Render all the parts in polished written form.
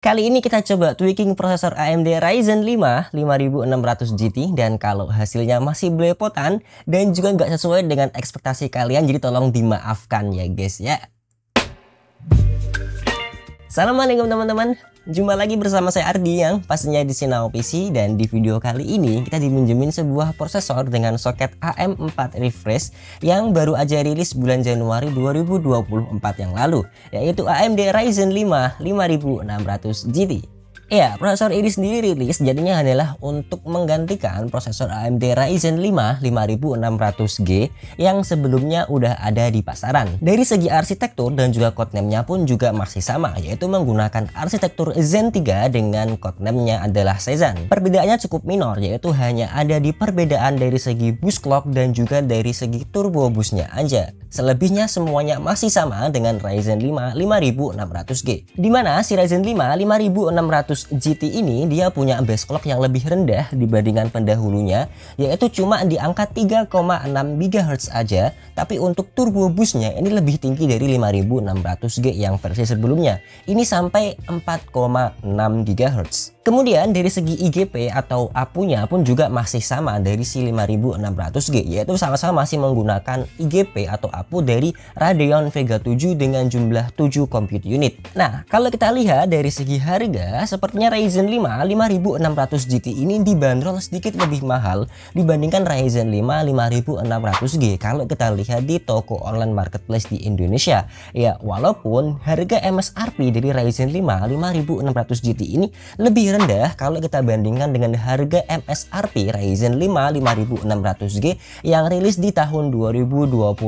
Kali ini kita coba tweaking prosesor AMD Ryzen 5 5600 GT dan kalau hasilnya masih belepotan dan juga nggak sesuai dengan ekspektasi kalian, jadi tolong dimaafkan ya guys ya. Assalamualaikum teman-teman, jumpa lagi bersama saya Ardi yang pastinya di Sinao PC, dan di video kali ini kita diminjemin sebuah prosesor dengan soket AM4 refresh yang baru aja rilis bulan Januari 2024 yang lalu, yaitu AMD Ryzen 5 5600 GT. Ya, prosesor ini sendiri rilis jadinya adalah untuk menggantikan prosesor AMD Ryzen 5 5600G yang sebelumnya udah ada di pasaran. Dari segi arsitektur dan juga codename-nya pun juga masih sama, yaitu menggunakan arsitektur Zen 3 dengan codename-nya adalah Cezanne. Perbedaannya cukup minor, yaitu hanya ada di perbedaan dari segi boost clock dan juga dari segi turbo boost-nya aja. Selebihnya semuanya masih sama dengan Ryzen 5 5600G. Dimana si Ryzen 5 5600 GT ini dia punya base clock yang lebih rendah dibandingkan pendahulunya, yaitu cuma di angka 3,6 GHz aja, tapi untuk turbo boostnya ini lebih tinggi dari 5600G yang versi sebelumnya. Ini sampai 4,6 GHz. Kemudian dari segi IGP atau APU-nya pun juga masih sama dari si 5600G, yaitu sama-sama masih menggunakan IGP atau APU dari Radeon Vega 7 dengan jumlah 7 compute unit. Nah, kalau kita lihat dari segi harga, sepertinya Ryzen 5 5600 GT ini dibanderol sedikit lebih mahal dibandingkan Ryzen 5 5600G kalau kita lihat di toko online marketplace di Indonesia. Ya, walaupun harga MSRP dari Ryzen 5 5600 GT ini lebih rendah kalau kita bandingkan dengan harga MSRP Ryzen 5 5600G yang rilis di tahun 2021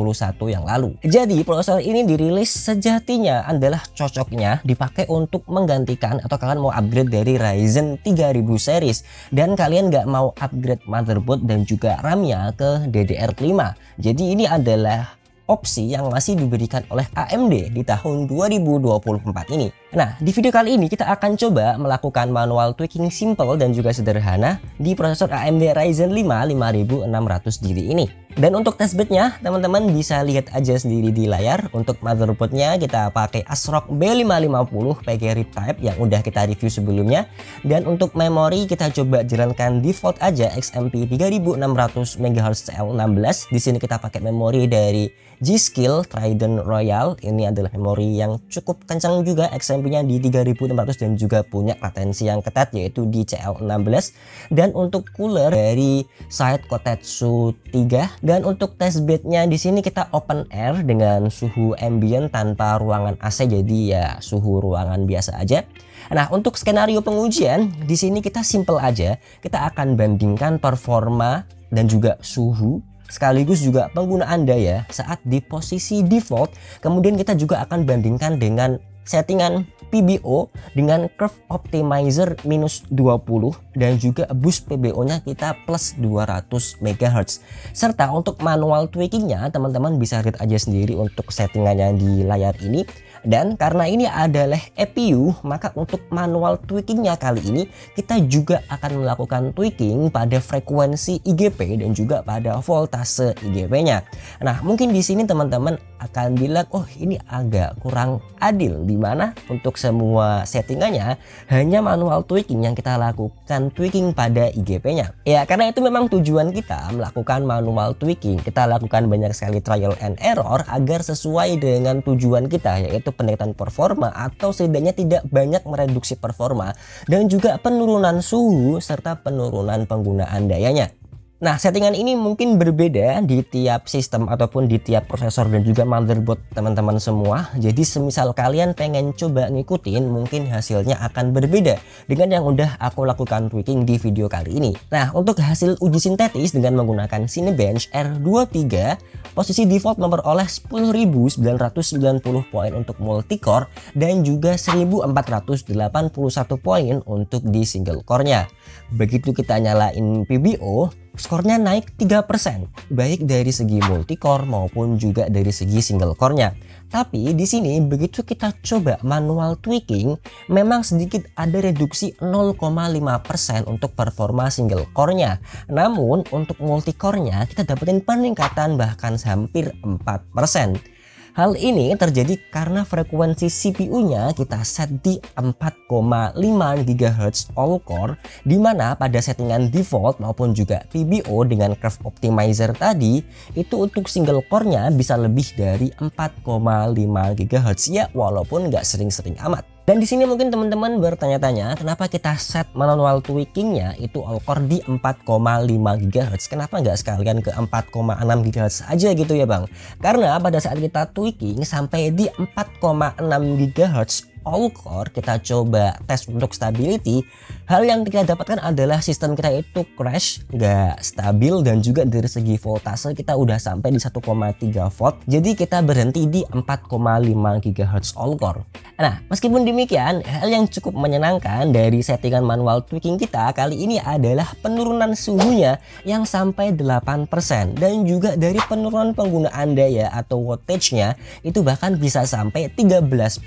yang lalu. Jadi prosesor ini dirilis sejatinya adalah cocoknya dipakai untuk menggantikan atau kalian mau upgrade dari Ryzen 3000 series dan kalian nggak mau upgrade motherboard dan juga RAM-nya ke DDR5. Jadi ini adalah opsi yang masih diberikan oleh AMD di tahun 2024 ini. Nah, di video kali ini kita akan coba melakukan manual tweaking simple dan juga sederhana di prosesor AMD Ryzen 5 5600 GT ini. Dan untuk testbednya teman-teman bisa lihat aja sendiri di layar. Untuk motherboardnya kita pakai ASRock B550 PG Riptide yang udah kita review sebelumnya. Dan untuk memori kita coba jalankan default aja XMP 3600 MHz CL16. Di sini kita pakai memori dari G.Skill Trident Royal. Ini adalah memori yang cukup kencang juga, XMP-nya di 3600 dan juga punya latensi yang ketat yaitu di CL16. Dan untuk cooler dari Side Kotetsu 3. Dan untuk testbednya di sini kita open air dengan suhu ambient tanpa ruangan AC, jadi ya suhu ruangan biasa aja. Nah, untuk skenario pengujian di sini kita simple aja. Kita akan bandingkan performa dan juga suhu sekaligus juga penggunaan daya saat di posisi default. Kemudian kita juga akan bandingkan dengan settingan PBO dengan curve optimizer minus 20 dan juga boost PBO nya kita plus 200 MHz. Serta untuk manual tweakingnya teman-teman bisa lihat aja sendiri untuk settingannya di layar ini. Dan karena ini adalah EPU, maka untuk manual tweakingnya kali ini kita juga akan melakukan tweaking pada frekuensi IGP dan juga pada voltase IGP-nya. Nah, mungkin di sini teman-teman akan bilang, oh ini agak kurang adil, dimana untuk semua settingannya hanya manual tweaking yang kita lakukan tweaking pada IGP-nya. Ya, karena itu memang tujuan kita melakukan manual tweaking. Kita lakukan banyak sekali trial and error agar sesuai dengan tujuan kita, yaitu peningkatan performa atau setidaknya tidak banyak mereduksi performa dan juga penurunan suhu serta penurunan penggunaan dayanya. Nah, settingan ini mungkin berbeda di tiap sistem ataupun di tiap prosesor dan juga motherboard teman-teman semua. Jadi semisal kalian pengen coba ngikutin, mungkin hasilnya akan berbeda dengan yang udah aku lakukan tweaking di video kali ini. Nah, untuk hasil uji sintetis dengan menggunakan Cinebench R23, posisi default memperoleh 10.990 poin untuk multicore dan juga 1.481 poin untuk di single core-nya. Begitu kita nyalain PBO, skornya naik 3%, baik dari segi multicore maupun juga dari segi single core-nya. Tapi di sini begitu kita coba manual tweaking, memang sedikit ada reduksi 0,5% untuk performa single core-nya. Namun untuk multicore-nya kita dapetin peningkatan bahkan hampir 4%. Hal ini terjadi karena frekuensi CPU-nya kita set di 4,5 GHz all core, di mana pada settingan default maupun juga PBO dengan curve optimizer tadi itu untuk single core-nya bisa lebih dari 4,5 GHz ya, walaupun nggak sering-sering amat. Dan di sini mungkin teman-teman bertanya-tanya kenapa kita set manual tweakingnya itu all core di 4,5 GHz, kenapa nggak sekalian ke 4,6 GHz aja gitu ya bang? Karena pada saat kita tweaking sampai di 4,6 GHz all core, kita coba tes untuk stability, hal yang kita dapatkan adalah sistem kita itu crash, nggak stabil, dan juga dari segi voltase kita udah sampai di 1,3 volt, jadi kita berhenti di 4,5 GHz all core. Nah, meskipun demikian, hal yang cukup menyenangkan dari settingan manual tweaking kita kali ini adalah penurunan suhunya yang sampai 8%, dan juga dari penurunan penggunaan daya atau wattage-nya itu bahkan bisa sampai 13%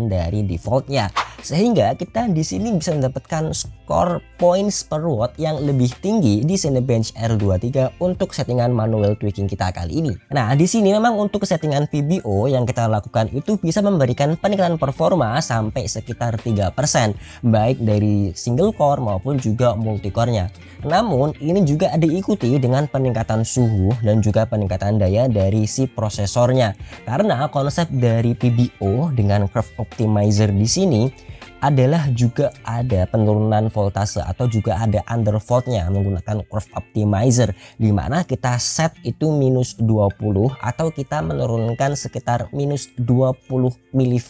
dari defaultnya, sehingga kita di sini bisa mendapatkan skor points per watt yang lebih tinggi di Cinebench R23 untuk settingan manual tweaking kita kali ini. Nah, di sini memang untuk settingan PBO yang kita lakukan itu bisa memberikan peningkatan performa sampai sekitar 3%, baik dari single core maupun juga multi core-nya. Namun ini juga diikuti dengan peningkatan suhu dan juga peningkatan daya dari si prosesornya, karena konsep dari PBO dengan curve optimizer di sini adalah juga ada penurunan voltase atau juga ada undervoltnya menggunakan curve optimizer, di mana kita set itu minus 20 atau kita menurunkan sekitar minus 20 mV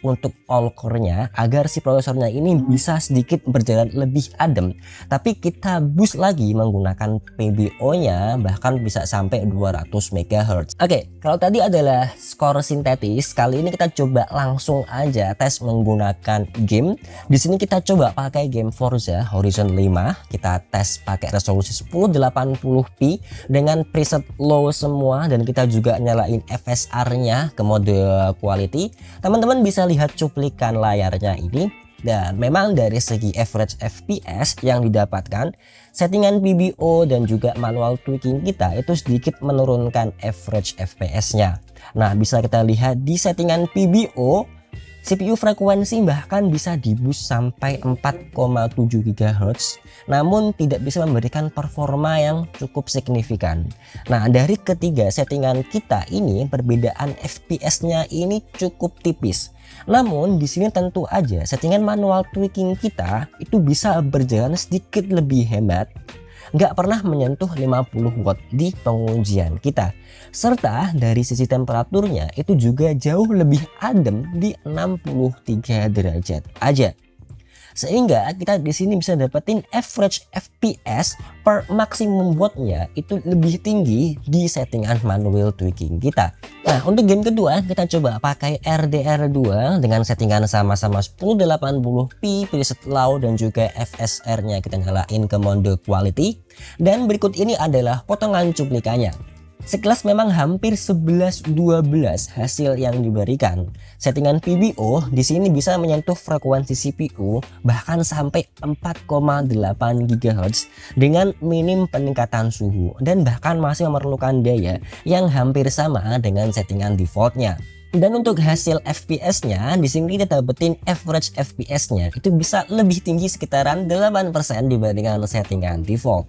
untuk all core-nya agar si prosesornya ini bisa sedikit berjalan lebih adem. Tapi kita boost lagi menggunakan PBO-nya bahkan bisa sampai 200 MHz. Oke, kalau tadi adalah skor sintetis, kali ini kita coba langsung aja tes menggunakan game. Di sini kita coba pakai game Forza Horizon 5. Kita tes pakai resolusi 1080p dengan preset low semua, dan kita juga nyalain FSR-nya ke mode quality. Teman-teman bisa lihat cuplikan layarnya ini. Dan memang dari segi average FPS yang didapatkan, settingan PBO dan juga manual tweaking kita itu sedikit menurunkan average FPS-nya. Nah, bisa kita lihat di settingan PBO, CPU frekuensi bahkan bisa di boost sampai 4,7 GHz, namun tidak bisa memberikan performa yang cukup signifikan. Nah, dari ketiga settingan kita ini perbedaan FPS-nya ini cukup tipis. Namun di sini tentu aja settingan manual tweaking kita itu bisa berjalan sedikit lebih hebat, nggak pernah menyentuh 50 watt di pengujian kita, serta dari sisi temperaturnya itu juga jauh lebih adem di 63 derajat aja, sehingga kita di sini bisa dapetin average FPS per maksimum wattnya itu lebih tinggi di settingan manual tweaking kita. Nah, untuk game kedua kita coba pakai RDR2 dengan settingan sama-sama 1080p preset low dan juga FSR-nya kita nyalain ke mode quality. Dan berikut ini adalah potongan cuplikannya. Sekelas memang hampir 11-12 hasil yang diberikan. Settingan PBO di sini bisa menyentuh frekuensi CPU bahkan sampai 4,8 GHz dengan minim peningkatan suhu, dan bahkan masih memerlukan daya yang hampir sama dengan settingan defaultnya. Dan untuk hasil FPS-nya di sini kita dapetin average FPS-nya itu bisa lebih tinggi sekitaran 8% dibandingkan settingan default.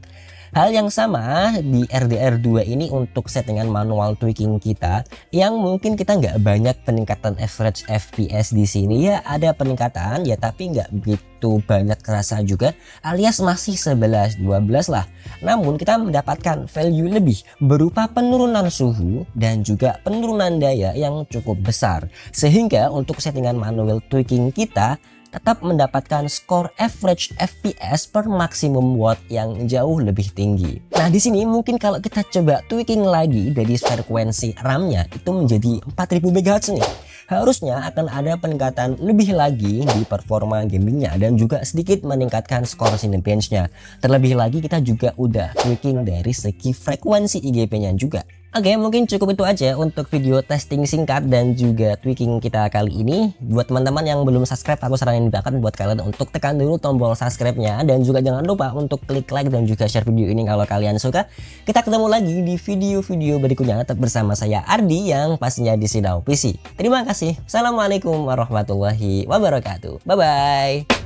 Hal yang sama di RDR2 ini untuk settingan manual tweaking kita, yang mungkin kita nggak banyak peningkatan average FPS di sini. Ya ada peningkatan ya, tapi nggak begitu banyak kerasa juga, alias masih 11-12 lah. Namun kita mendapatkan value lebih berupa penurunan suhu dan juga penurunan daya yang cukup besar, sehingga untuk settingan manual tweaking kita tetap mendapatkan skor average FPS per maksimum watt yang jauh lebih tinggi. Nah, di sini mungkin kalau kita coba tweaking lagi dari frekuensi RAM-nya itu menjadi 4000 MHz nih, harusnya akan ada peningkatan lebih lagi di performa gamingnya dan juga sedikit meningkatkan skor Cinebench-nya. Terlebih lagi kita juga udah tweaking dari segi frekuensi IGP-nya juga. Oke, mungkin cukup itu aja untuk video testing singkat dan juga tweaking kita kali ini. Buat teman-teman yang belum subscribe, aku saranin banget buat kalian untuk tekan dulu tombol subscribe-nya. Dan juga jangan lupa untuk klik like dan juga share video ini kalau kalian suka. Kita ketemu lagi di video-video berikutnya. Tetap bersama saya Ardi yang pastinya di Sinau PC. Terima kasih. Assalamualaikum warahmatullahi wabarakatuh. Bye-bye.